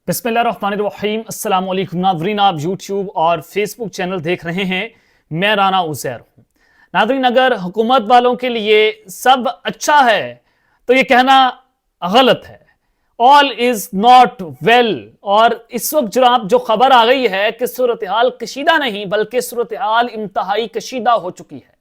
बिस्मिल्लाहिर्रहमानिर्रहीम अस्सलाम वालेकुम नाज़रीन, आप यूट्यूब और फेसबुक चैनल देख रहे हैं। मैं राना उज़ैर हूँ। नाज़रीन, अगर हुकूमत वालों के लिए सब अच्छा है तो ये कहना गलत है। All is not well. और इस वक्त जनाब जो खबर आ गई है कि सूरत हाल कशीदा नहीं बल्कि सूरत हाल इंतहाई कशीदा हो चुकी है।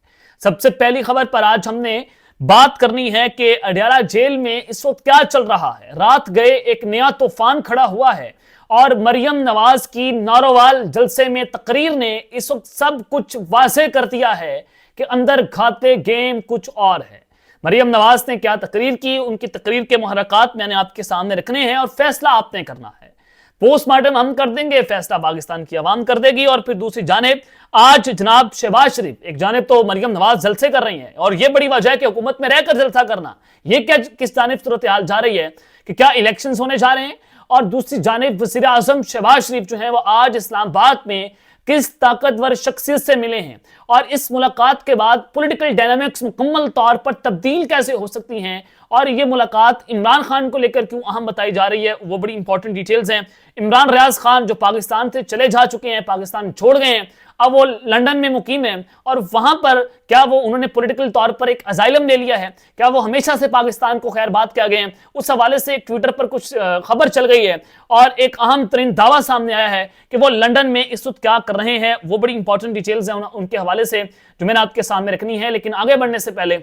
सबसे पहली खबर पर आज हमने बात करनी है कि अडयाला जेल में इस वक्त क्या चल रहा है। रात गए एक नया तूफान खड़ा हुआ है और मरियम नवाज की नारोवाल जलसे में तकरीर ने इस वक्त सब कुछ वाज़ेह कर दिया है कि अंदर खाते गेम कुछ और है। मरियम नवाज ने क्या तकरीर की, उनकी तकरीर के मुहर्रकात मैंने आपके सामने रखने हैं और फैसला आपने करना है। पोस्टमार्टम हम कर देंगे, फैसला पाकिस्तान की आवाम कर देगी। और फिर दूसरी जानिब आज जनाब शहबाज शरीफ, एक जानिब तो मरियम नवाज जलसे कर रही हैं और यह बड़ी वजह है कि हुकूमत में रहकर जलसा करना, यह क्या किस जानिब सूरत हाल जा रही है कि क्या इलेक्शंस होने जा रहे हैं। और दूसरी जानिब वज़ीर आज़म शहबाज शरीफ जो है वो आज इस्लामाबाद में किस ताकतवर शख्सियत से मिले हैं और इस मुलाकात के बाद पॉलिटिकल डायनामिक्स मुकम्मल तौर पर तब्दील कैसे हो सकती हैं और ये मुलाकात इमरान खान को लेकर क्यों अहम बताई जा रही है, वो बड़ी इंपॉर्टेंट डिटेल्स हैं। इमरान रियाज खान जो पाकिस्तान से चले जा चुके हैं, पाकिस्तान छोड़ गए हैं, अब वो लंदन में मुकीम है और वहां पर क्या वो उन्होंने पॉलिटिकल तौर पर एक अजाइलम ले लिया है, क्या वो हमेशा से पाकिस्तान को खैर बात किया गए हैं। उस हवाले से एक ट्विटर पर कुछ खबर चल गई है और एक अहम तरीन दावा सामने आया है कि वो लंदन में इस वक्त क्या कर रहे हैं। वो बड़ी इंपॉर्टेंट डिटेल्स हैं उनके हवाले से जो मैंने आपके सामने रखनी है। लेकिन आगे बढ़ने से पहले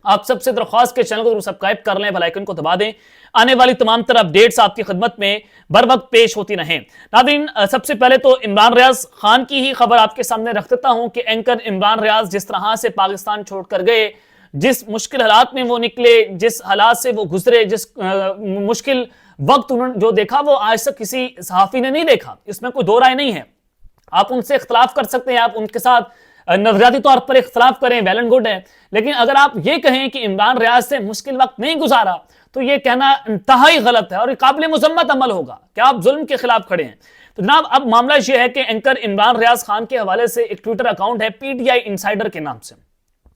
आप सबसे दरख्वास्त के चैनल को जरूर सब्सक्राइब कर लें, बेल आइकन को दबा दें। आने वाली तमाम तरह अपडेट्स आपकी खिदमत में बर वक्त पेश होती रहें। नाज़रीन, सबसे पहले तो इमरान रियाज खान की ही खबर आपके सामने रख देता हूं कि एंकर इमरान रियाज जिस तरह से पाकिस्तान छोड़कर गए, जिस मुश्किल हालात में वो निकले, जिस हालात से वो गुजरे, जिस मुश्किल वक्त उन्होंने जो देखा वो आज तक किसी सहाफी ने नहीं देखा, इसमें कोई दो राय नहीं है। आप उनसे इख्तलाफ कर सकते हैं, आप उनके साथ नजरियाती तौर पर इख्तलाफ करें, वेल एंड गुड है। लेकिन अगर आप ये कहें कि इमरान रियाज से मुश्किल वक्त नहीं गुजारा तो ये कहना इंतहाई गलत है और काबिल मुजम्मत अमल होगा कि आप जुल्म के खिलाफ खड़े हैं। तो जनाब अब मामला यह है कि एंकर इमरान रियाज खान के हवाले से एक ट्विटर अकाउंट है पीटीआई इनसाइडर के नाम से।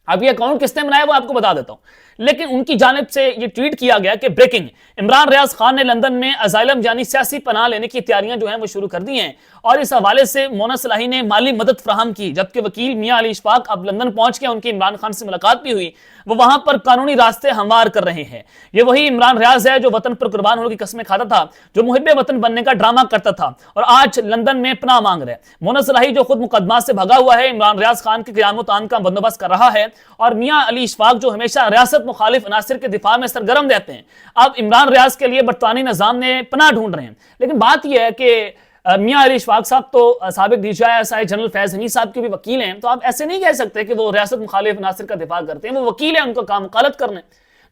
अब ये अकाउंट किसने बनाया वो आपको बता देता हूं, लेकिन उनकी जानिब से ये ट्वीट किया गया कि ब्रेकिंग, इमरान रियाज खान ने लंदन में अजाइलम यानी सियासी पनाह लेने की तैयारियां जो हैं वो शुरू कर दी हैं और इस हवाले से मोना सलाही ने माली मदद फराहम की, जबकि वकील मियां अली इशफाक अब लंदन पहुंच के उनकी इमरान खान से मुलाकात भी हुई, वो वहां पर कानूनी रास्ते हमवार कर रहे हैं। ये वही इमरान रियाज है जो वतन पर कुर्बान होने की कस्में खाता था, जो मुहिब्बे वतन बनने का ड्रामा करता था और आज लंदन में पनाह मांग रहे। मोना सलाही जो खुद मुकदमा से भगा हुआ है, इमरान रियाज खान के क़यामत आन का बंदोबस्त कर रहा है और मियां अली इशफाक जो हमेशा रियासत मुखालिफ अनासिर के दिफा में सरगर्म रहते हैं, अब इमरान रियाज के लिए बरतानी निजाम ने पनाह ढूंढ रहे हैं। लेकिन बात यह है कि मियां अली इशफाक साहब तो साबिक DGI जनरल फैज हमीद साहब के भी वकील हैं, तो आप ऐसे नहीं कह सकते कि वो रियासत मुखालिफ नासिर का दिफा करते हैं। वो वकील है, उनका काम वकालत करने,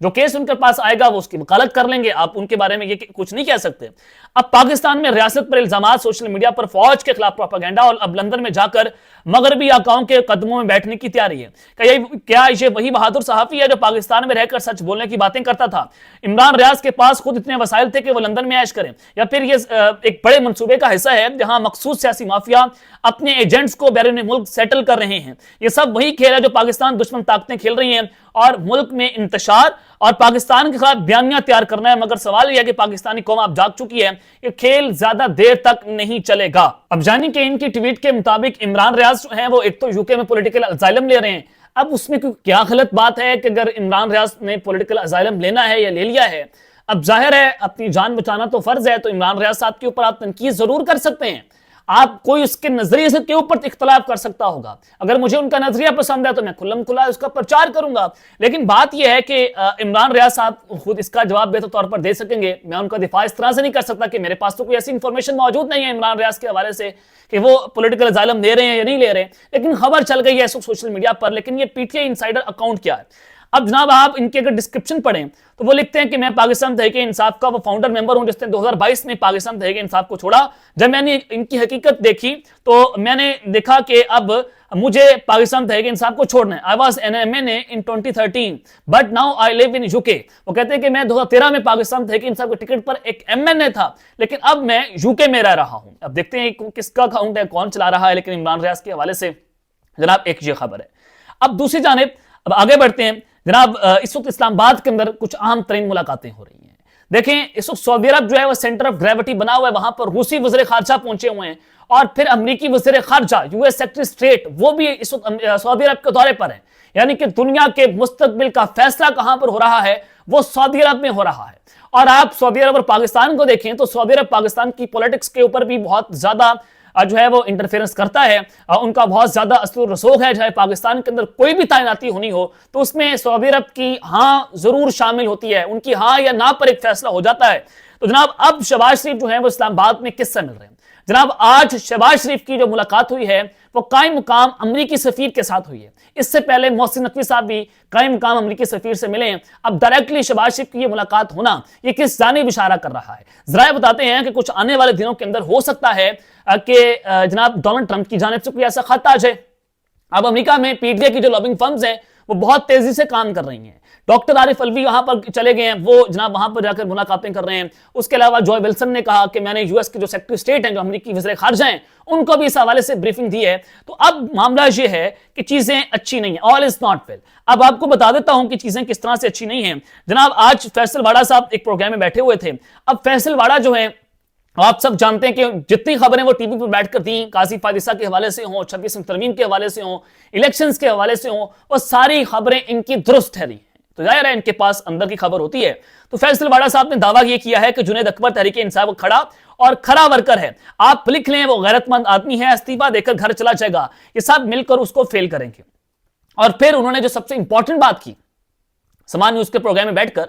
जो केस उनके पास आएगा वो उसकी वकालत कर लेंगे, आप उनके बारे में ये कुछ नहीं कह सकते। अब पाकिस्तान में रियासत पर इल्जामात, सोशल मीडिया पर फौज के खिलाफ प्रोपेगेंडा और अब लंदन में जाकर मगरबी आकाओं के कदमों में बैठने की तैयारी है। क्या ये वही बहादुर सहाफी है जो पाकिस्तान में रहकर सच बोलने की बातें करता था? इमरान रियाज के पास खुद इतने वसाइल थे कि वो लंदन में ऐश करें, या फिर ये एक बड़े मंसूबे का हिस्सा है जहां मखसूस सियासी माफिया अपने एजेंट्स को बैरून मुल्क सेटल कर रहे हैं? ये सब वही खेल है जो पाकिस्तान दुश्मन ताकतें खेल रही हैं और मुल्क में इंतशार और पाकिस्तान के खिलाफ बयानियां तैयार करना है। मगर सवाल यह है कि पाकिस्तानी कौम अब जाग चुकी है, ये खेल ज्यादा देर तक नहीं चलेगा। अब जानिए कि इनकी ट्वीट के मुताबिक इमरान रियाज जो है वो एक तो यूके में पॉलिटिकल अजाइलम ले रहे हैं। अब उसमें क्या गलत बात है कि अगर इमरान रियाज ने पॉलिटिकल अजाइलम लेना है या ले लिया है, अब जाहिर है अपनी जान बचाना तो फर्ज है, तो इमरान रियाज साहब के ऊपर आप तनकीद जरूर कर सकते हैं, आप कोई उसके नजरिए से के ऊपर इख्तलाफ कर सकता होगा। अगर मुझे उनका नजरिया पसंद है तो मैं खुल्लम खुला उसका प्रचार करूंगा। लेकिन बात यह है कि इमरान रियाज साहब खुद इसका जवाब बेहतर तौर पर दे सकेंगे। मैं उनका दिफा इस तरह से नहीं कर सकता कि मेरे पास तो कोई ऐसी इंफॉर्मेशन मौजूद नहीं है इमरान रियाज के हवाले से कि वो पॉलिटिकल अजाइलम ले रहे हैं या नहीं ले रहे, लेकिन खबर चल गई है सोशल मीडिया पर। लेकिन ये पीटीआई इनसाइडर अकाउंट क्या है? अब जनाब आप इनके अगर डिस्क्रिप्शन पढ़ें तो वो लिखते हैं कि मैं पाकिस्तान तहरीक इंसाफ का वो फाउंडर मेंबर हूं जिसने 2022 में पाकिस्तान तहरीक इंसाफ को छोड़ा। जब मैंने इनकी हकीकत देखी तो मैंने देखा कि अब मुझे पाकिस्तान तहरीक इंसाफ को छोड़ना है। I was an MNA in 2013 but now I live in UK। वो कहते हैं कि मैं 2013 में पाकिस्तान तहरीक इंसाफ के टिकट पर एक MNA था, लेकिन अब मैं UK में रह रहा हूं। अब देखते हैं किसका अकाउंट है, कौन चला रहा है। लेकिन इमरान रियाज के हवाले से जनाब एक ये खबर है। अब दूसरी जानिब अब आगे बढ़ते हैं जनाब, इस वक्त इस्लामाबाद के अंदर कुछ अहम तरीन मुलाकातें हो रही हैं। देखें इस वक्त सऊदी अरब जो है वो सेंटर ऑफ ग्रेविटी बना हुआ है, वहां पर रूसी वज़ीर खारजा पहुंचे हुए हैं और फिर अमेरिकी वज़ीर खारजा यूएस सेक्रेटरी स्टेट वो भी इस वक्त सऊदी अरब के दौरे पर है। यानी कि दुनिया के मुस्तकबिल का फैसला कहां पर हो रहा है, वो सऊदी अरब में हो रहा है। और आप सऊदी अरब और पाकिस्तान को देखें तो सऊदी अरब पाकिस्तान की पॉलिटिक्स के ऊपर भी बहुत ज्यादा जो है वो इंटरफेरेंस करता है। उनका बहुत ज्यादा असर रसूख है। चाहे पाकिस्तान के अंदर कोई भी तैनाती होनी हो तो उसमें सऊदी अरब की हाँ जरूर शामिल होती है, उनकी हाँ या ना पर एक फैसला हो जाता है। तो जनाब अब शहबाज शरीफ जो है वो इस्लामाबाद में किससे मिल रहे हैं? जनाब आज शहबाज शरीफ की जो मुलाकात हुई है वो कायम मुकाम अमरीकी सफीर के साथ हुई है। इससे पहले मोहसिन नकवी साहब भी कायम मुकाम अमरीकी सफीर से मिले हैं। अब डायरेक्टली शहबाज शरीफ की ये मुलाकात होना ये किस जानिब इशारा कर रहा है? जरा बताते हैं कि कुछ आने वाले दिनों के अंदर हो सकता है कि जनाब डोनाल्ड ट्रंप की जानिब से कोई ऐसा खत आ जाए। अब अमेरिका में पीटीआई की जो लॉबिंग फर्म्स हैं वो बहुत तेजी से काम कर रही हैं। डॉक्टर आरिफ अलवी वहां पर चले गए हैं, वो जनाब वहां पर जाकर मुलाकातें कर रहे हैं। उसके अलावा जॉय विल्सन ने कहा कि मैंने यूएस के जो सेक्रेटरी स्टेट हैं, जो अमेरिकी वज़ीर खारजा हैं, उनको भी इस हवाले से ब्रीफिंग दी है। तो अब मामला ये है कि चीजें अच्छी नहीं है, ऑल इज नॉट वेल। अब आपको बता देता हूं कि चीजें किस तरह से अच्छी नहीं है। जनाब आज फैसल वाड़ा साहब एक प्रोग्राम में बैठे हुए थे। अब फैसल वाड़ा जो है आप सब जानते हैं कि जितनी खबरें वो टीवी पर बैठकर दी, काजी फादिसा के हवाले से हो, 26 तरमीम के हवाले से हो, इलेक्शंस के हवाले से हो, वो सारी खबरें इनकी दुरुस्त ठहरी। तो जाहिर है इनके पास अंदर की खबर होती है। तो फैसल वाड़ा साहब ने दावा यह किया है कि जुनैद अकबर तहरीक इंसाफ खड़ा और खरा वर्कर है। आप लिख लें वो गैरतमंद आदमी है, इस्तीफा देकर घर चला जाएगा। ये सब मिलकर उसको फेल करेंगे। और फिर उन्होंने जो सबसे इंपॉर्टेंट बात की समान न्यूज के प्रोग्राम में बैठकर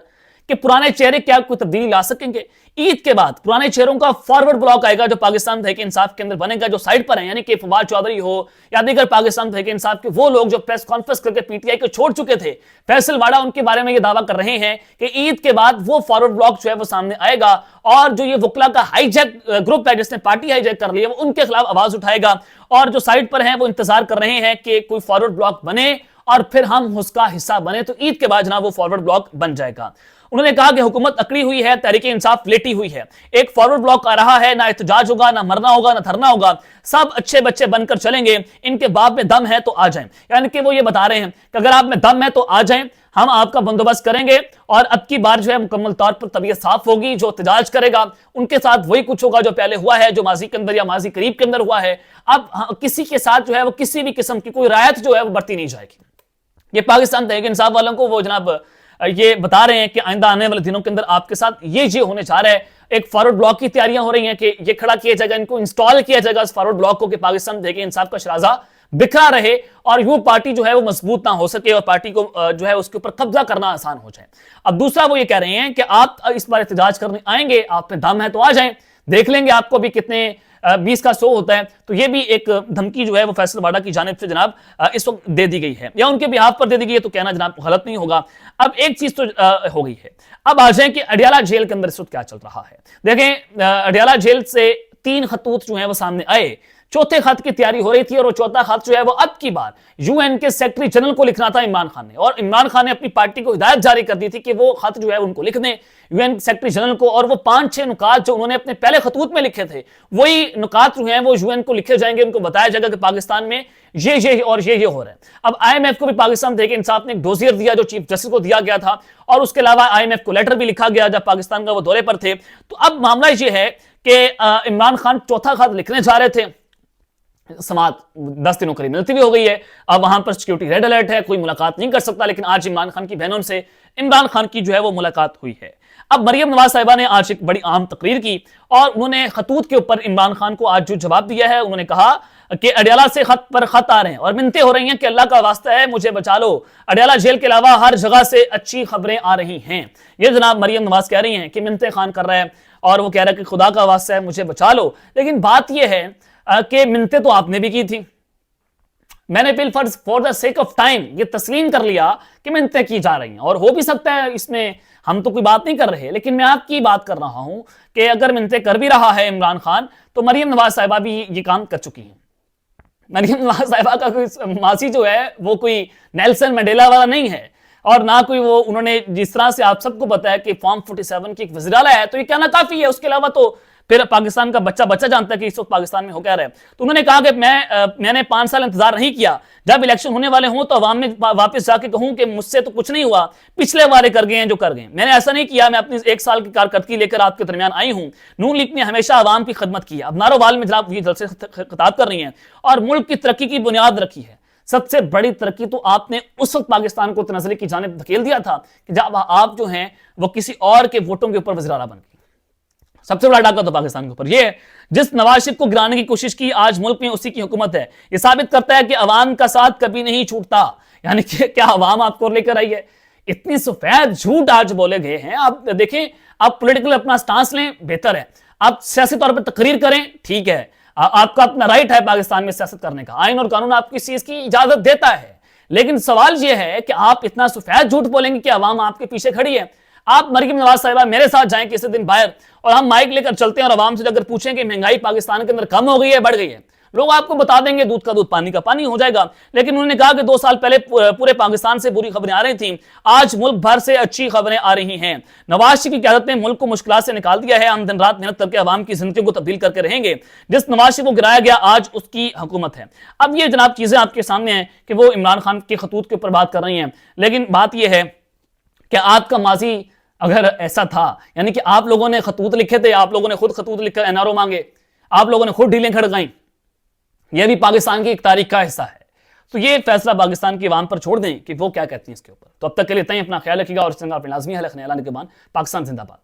कि पुराने चेहरे क्या कोई तब्दीली ला सकेंगे? ईद के बाद पुराने चेहरों का फॉरवर्ड ब्लॉक आएगा जो पाकिस्तान तहरीक इंसाफ के अंदर बनेगा, जो साइड पर है, यानी कि फवाद चौधरी हो या दीगर पाकिस्तान तहरीक इंसाफ के वो लोग जो प्रेस कॉन्फ्रेंस करके पीटीआई को छोड़ चुके थे। फैसल वाड़ा उनके बारे में ये दावा कर रहे हैं कि ईद के बाद वो फॉरवर्ड ब्लॉक जो है वो सामने आएगा और जो ये वकला का हाईजैक ग्रुप है जिसने पार्टी हाईजैक कर ली है, वो उनके खिलाफ आवाज उठाएगा। और जो साइड पर है वो इंतजार कर रहे हैं कि कोई फॉरवर्ड ब्लॉक बने और फिर हम उसका हिस्सा बने। तो ईद के बाद जनाब वो फॉरवर्ड ब्लॉक बन जाएगा। उन्होंने कहा कि हुकूमत अकड़ी हुई है, तहरीक इंसाफ लेटी हुई है, एक फॉरवर्ड ब्लॉक आ रहा है, ना एहतजाज होगा, ना मरना होगा, ना धरना होगा, सब अच्छे बच्चे बनकर चलेंगे, इनके बाप में दम है तो आ जाएं। यानी कि वो ये बता रहे हैं कि अगर आप में दम है तो आ जाएं, हम आपका बंदोबस्त करेंगे और अब की बार जो है मुकम्मल तौर पर तबीयत साफ होगी। जो एहतजाज करेगा उनके साथ वही कुछ होगा जो पहले हुआ है, जो माजी के अंदर या माजी करीब के अंदर हुआ है। अब किसी के साथ जो है वो किसी भी किस्म की कोई रायत जो है वो बरती नहीं जाएगी। ये पाकिस्तान तहरीक इंसाफ वालों को वो जनाब ये बता रहे हैं कि आइंदा आने वाले दिनों के अंदर आपके साथ ये होने जा रहा है। एक फॉरवर्ड ब्लॉक की तैयारियां हो रही हैं कि ये खड़ा किया जाएगा, इनको इंस्टॉल किया जाएगा इस फॉरवर्ड ब्लॉक को कि पाकिस्तान तहरीक इंसाफ का शराजा बिखरा रहे और यूं पार्टी जो है वो मजबूत ना हो सके और पार्टी को जो है उसके ऊपर कब्जा करना आसान हो जाए। अब दूसरा वो ये कह रहे हैं कि आप इस बार एहतजाज करने आएंगे, आप पे दम है तो आ जाएं, देख लेंगे आपको भी कितने 20 का 100 होता है। तो ये भी एक धमकी जो है वो फैसल वाड़ा की जानिब से जनाब इस वक्त दे दी गई है या उनके बिहाफ पर दे दी गई है, तो कहना जनाब गलत नहीं होगा। अब एक चीज तो हो गई है। अब आ जाए कि अडियाला जेल के अंदर इस वक्त क्या चल रहा है। देखें अडियाला जेल से 3 खतूत जो है वो सामने आए। चौथे खत की तैयारी हो रही थी और वो चौथा खत जो है वो अब की बार यूएन के सेक्रेटरी जनरल को लिखना था इमरान खान ने, और इमरान खान ने अपनी पार्टी को हिदायत जारी कर दी थी कि वो खत जो है उनको लिख दें यूएन सेक्रेटरी जनरल को। और वो 5-6 नुकात जो उन्होंने अपने पहले खतूत में लिखे थे वही नुकात जो हैं वो यूएन को लिखे जाएंगे। उनको बताया जाएगा कि पाकिस्तान में ये और ये हो रहा है। अब आईएमएफ को भी पाकिस्तान तहरीक इंसाफ ने एक डोजियर दिया जो चीफ जस्टिस को दिया गया था, और उसके अलावा आईएमएफ को लेटर भी लिखा गया जब पाकिस्तान का वो दौरे पर थे। तो अब मामला ये है कि इमरान खान चौथा खत लिखने जा रहे थे, समात 10 दिनों करीब मिलती भी हो गई है। अब वहां पर सिक्योरिटी रेड अलर्ट है, कोई मुलाकात नहीं कर सकता। लेकिन आज इमरान खान की बहनों से इमरान खान की जो है वो मुलाकात हुई है। अब मरियम नवाज साहिबा ने आज एक बड़ी अहम तकरीर की और उन्होंने खतूत के ऊपर इमरान खान को आज जो जवाब दिया है, उन्होंने कहा कि अडियाला से खत पर खत आ रहे हैं और मिन्नतें हो रही हैं कि अल्लाह का वास्ता है मुझे बचा लो। अडियाला जेल के अलावा हर जगह से अच्छी खबरें आ रही हैं। ये जनाब मरियम नवाज कह रही हैं कि मिन्नतें खान कर रहा है और वो कह रहा है कि खुदा का वास्ता है मुझे बचा लो। लेकिन बात यह है कि मिन्नतें तो आपने भी की थी, मैंने bill for the sake of time ये तस्लीम कर लिया कि मिन्नतें की जा रही हैं और हो भी सकता है इसमें हम तो कोई बात नहीं कर रहे। लेकिन मैं आपकी बात कर रहा हूं कि अगर मिन्नतें कर भी रहा है इमरान खान तो मरियम नवाज साहिबा भी ये काम कर चुकी हैं। मरियम नवाज साहिबा का कोई मासी जो है वो कोई नेल्सन मंडेला वाला नहीं है और ना कोई वो, उन्होंने जिस तरह से आप सबको बताया कि फॉर्म 47 की एक वज़ीर आला है तो ये कहना काफी है। उसके अलावा तो फिर पाकिस्तान का बच्चा बच्चा जानता है कि इस वक्त पाकिस्तान में हो क्या रहा है। तो उन्होंने कहा कि मैंने 5 साल इंतजार नहीं किया, जब इलेक्शन होने वाले हों तो अवाम में वापस जाके कहूं कि मुझसे तो कुछ नहीं हुआ, पिछले वाले कर गए हैं जो कर गए। मैंने ऐसा नहीं किया, मैं अपनी 1 साल की कारकर्दगी लेकर आपके दरमियान आई हूं। नून लीग ने हमेशा अवाम की खिदमत की है। अब नारोवाल में जनाब ये जलसे खिताब कर रही हैं और मुल्क की तरक्की की बुनियाद रखी है। सबसे बड़ी तरक्की तो आपने उस वक्त पाकिस्तान को तनाज़ुल की जानिब धकेल दिया था कि जब आप जो हैं वो किसी और के वोटों के ऊपर वज़ीर आला बन गए। सबसे बड़ा डाका तो पाकिस्तान के ऊपर ये, जिस नवाज शरीफ को गिराने की कोशिश की, आज मुल्क में उसी की हुकूमत है। ये साबित करता है कि अवाम का साथ कभी नहीं छूटता। यानी कि क्या अवाम आपको लेकर आई है? इतनी सफेद झूठ आज बोले गए हैं। आप देखें, आप पॉलिटिकल अपना स्टांस लें, बेहतर है। आप सियासी तौर पर तकरीर करें, ठीक है, आपका अपना राइट है पाकिस्तान में सियासत करने का, आइन और कानून आपको इस चीज की इजाजत देता है। लेकिन सवाल यह है कि आप इतना सफेद झूठ बोलेंगे कि अवाम आपके पीछे खड़ी है। आप मरियम नवाज साहिबा मेरे साथ जाएं किसी दिन बाहर और हम माइक लेकर चलते हैं और अवाम से अगर पूछें कि महंगाई पाकिस्तान के अंदर कम हो गई है, बढ़ गई है, लोग आपको बता देंगे दूध का दूध पानी का पानी हो जाएगा। लेकिन उन्होंने कहा कि 2 साल पहले पूरे पाकिस्तान से बुरी खबरें आ रही थी, आज मुल्क भर से अच्छी खबरें आ रही हैं। नवाज शरीफ की क़यादत ने मुल्क को मुश्किलात से निकाल दिया है। हम दिन रात मेहनत करके अवाम की जिंदगी को तब्दील करके रहेंगे। जिस नवाज शरीफ को गिराया गया, आज उसकी हुकूमत है। अब ये जनाब चीजें आपके सामने हैं कि वो इमरान खान के खतूत के ऊपर बात कर रही हैं। लेकिन बात यह है कि आपका माजी अगर ऐसा था, यानी कि आप लोगों ने खतूत लिखे थे, आप लोगों ने खुद खतूत लिखकर एनआरओ मांगे, आप लोगों ने खुद ढीलें खड़काई, यह भी पाकिस्तान की एक तारीख का हिस्सा है। तो ये फैसला पाकिस्तान की आवाम पर छोड़ दें कि वो क्या कहती हैं इसके ऊपर। तो अब तक के लिए इतना ही। अपना ख्याल रखिएगा और इस तरह अपने लाजमी है लाने के बाद। पाकिस्तान जिंदाबाद।